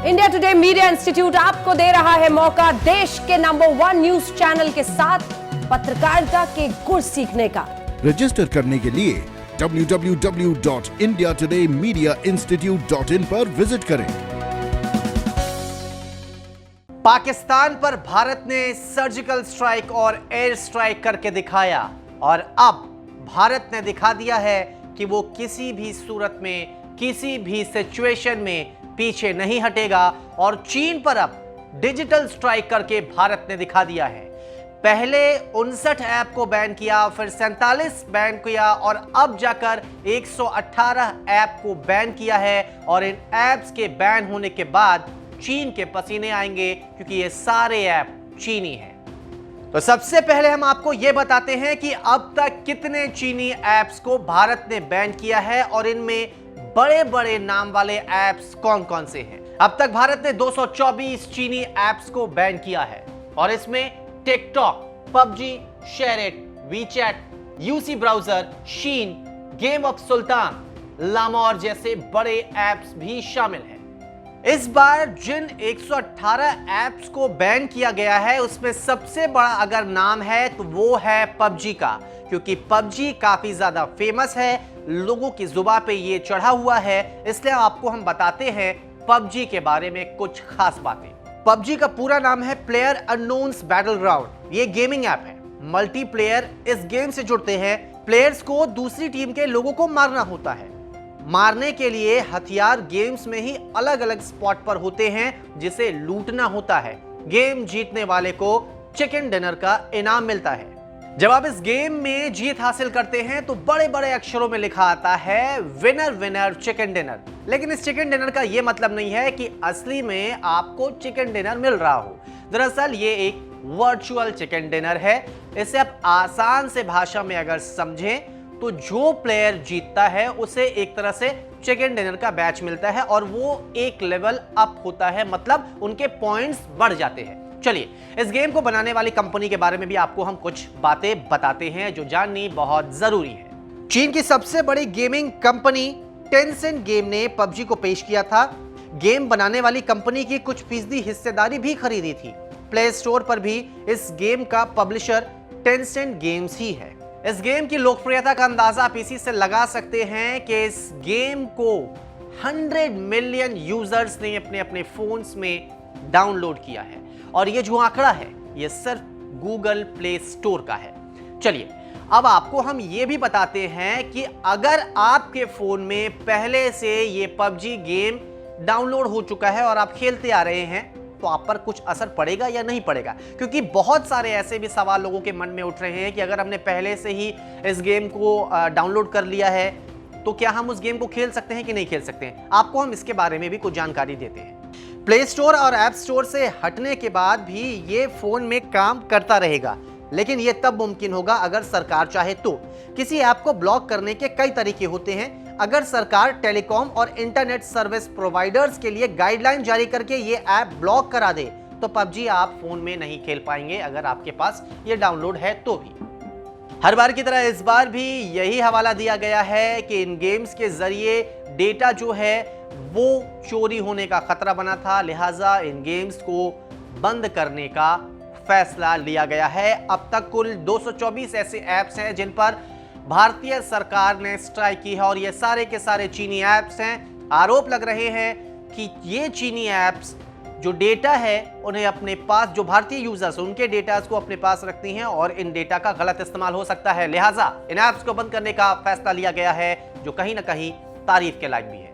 India today media institute आपको दे रहा है मौका देश के नंबर 1 न्यूज चैनल के साथ पत्रकारिता के गुर सीखने का। रजिस्टर करने के लिए www.indiatodayMediaInstitute.in पर विजिट करें। पाकिस्तान पर भारत ने सर्जिकल स्ट्राइक और एयर स्ट्राइक करके दिखाया और अब भारत ने दिखा दिया है कि वो किसी भी सूरत में, किसी भी सिचुएशन में पीछे नहीं हटेगा और चीन पर अब डिजिटल स्ट्राइक करके भारत ने दिखा दिया है। पहले 59 ऐप को बैन किया, फिर 47 बैन किया और अब जाकर 118 ऐप को बैन किया है। और इन ऐप्स के बैन होने के बाद चीन के पसीने आएंगे क्योंकि ये सारे ऐप चीनी हैं। तो सबसे पहले हम आपको यह बताते हैं कि अब तक कितने चीनी ऐप्स को भारत ने बैन किया है और इनमें बड़े बड़े नाम वाले ऐप्स कौन कौन से हैं। अब तक भारत ने 224 चीनी ऐप्स को बैन किया है और इसमें TikTok, PUBG, SHAREit, WeChat, UC browser, Shein, game of Sultan, LaMour जैसे बड़े ऐप्स भी शामिल हैं। इस बार जिन 118 ऐप्स को बैन किया गया है उसमें सबसे बड़ा अगर नाम है तो वो है पबजी का, क्योंकि पबजी काफी ज्यादा फेमस है, लोगों की जुबान पे ये चढ़ा हुआ है। इसलिए आपको हम बताते हैं पबजी के बारे में कुछ खास बातें। पबजी का पूरा नाम है प्लेयर अननोन्स बैटल ग्राउंड। ये गेमिंग ऐप है। मल्टीप्लेयर इस गेम से जुड़ते हैं। प्लेयर्स को दूसरी टीम के लोगों को मारना होता है। मारने के लिए हथियार गेम्स में ही अलग अलग स्पॉट पर होते हैं जिसे लूटना होता है। गेम जीतने वाले को चिकन डिनर का इनाम मिलता है। जब आप इस गेम में जीत हासिल करते हैं तो बड़े बड़े अक्षरों में लिखा आता है विनर विनर चिकन डिनर। लेकिन इस चिकन डिनर का यह मतलब नहीं है कि असली में आपको चिकन डिनर मिल रहा हो। दरअसल ये एक वर्चुअल चिकन डिनर है। इसे आप आसान से भाषा में अगर समझें तो जो प्लेयर जीतता है उसे एक तरह से चिकन डिनर का बैच मिलता है और वो एक लेवल अप होता है, मतलब उनके पॉइंट्स बढ़ जाते हैं। चलिए इस गेम को बनाने वाली कंपनी के बारे में भी आपको हम कुछ बातें बताते हैं जो जाननी बहुत जरूरी है। चीन की सबसे बड़ी गेमिंग कंपनी टेंसेंट गेम ने पबजी को पेश किया था। गेम बनाने वाली कंपनी की कुछ फीसदी हिस्सेदारी भी खरीदी थी। प्ले स्टोर पर भी इस गेम का पब्लिशर टेंसेंट गेम्स ही है। इस गेम की लोकप्रियता का अंदाजा आप इसी से लगा सकते हैं कि इस गेम को 100 मिलियन यूजर्स ने अपने अपने फोन्स में डाउनलोड किया है और ये जो आंकड़ा है ये सिर्फ गूगल प्ले स्टोर का है। चलिए अब आपको हम ये भी बताते हैं कि अगर आपके फोन में पहले से ये पबजी गेम डाउनलोड हो चुका है और आप खेलते आ रहे हैं तो आप पर कुछ असर पड़ेगा या नहीं पड़ेगा, क्योंकि बहुत सारे ऐसे भी सवाल लोगों के मन में उठ रहे हैं कि अगर हमने पहले से ही इस गेम को डाउनलोड कर लिया है तो क्या हम उस गेम को खेल सकते हैं कि नहीं खेल सकते हैं। आपको हम इसके बारे में भी कुछ जानकारी देते हैं। प्ले स्टोर और ऐप स्टोर से हटने के बाद भी ये फोन में काम करता रहेगा, लेकिन ये तब मुमकिन होगा अगर सरकार चाहे तो। किसी ऐप को ब्लॉक करने के कई तरीके होते हैं। अगर सरकार टेलीकॉम और इंटरनेट सर्विस प्रोवाइडर्स के लिए गाइडलाइन जारी करके ये ऐप ब्लॉक करा दे तो पबजी आप फोन में नहीं खेल पाएंगे अगर आपके पास ये डाउनलोड है तो भी। हर बार की तरह इस बार भी यही हवाला दिया गया है कि इन गेम्स के जरिए डेटा जो है वो चोरी होने का खतरा बना था, लिहाजा इन गेम्स को बंद करने का फैसला लिया गया है। अब तक कुल 224 ऐसे ऐप्स हैं जिन पर भारतीय सरकार ने स्ट्राइक की है और ये सारे के सारे चीनी ऐप्स हैं। आरोप लग रहे हैं कि ये चीनी ऐप्स जो डेटा है उन्हें अपने पास, जो भारतीय यूजर्स उनके डेटा को अपने पास रखती हैं और इन डेटा का गलत इस्तेमाल हो सकता है। लिहाजा इन ऐप्स को बंद करने का फैसला लिया गया है जो कहीं ना कहीं तारीफ के लायक भी है।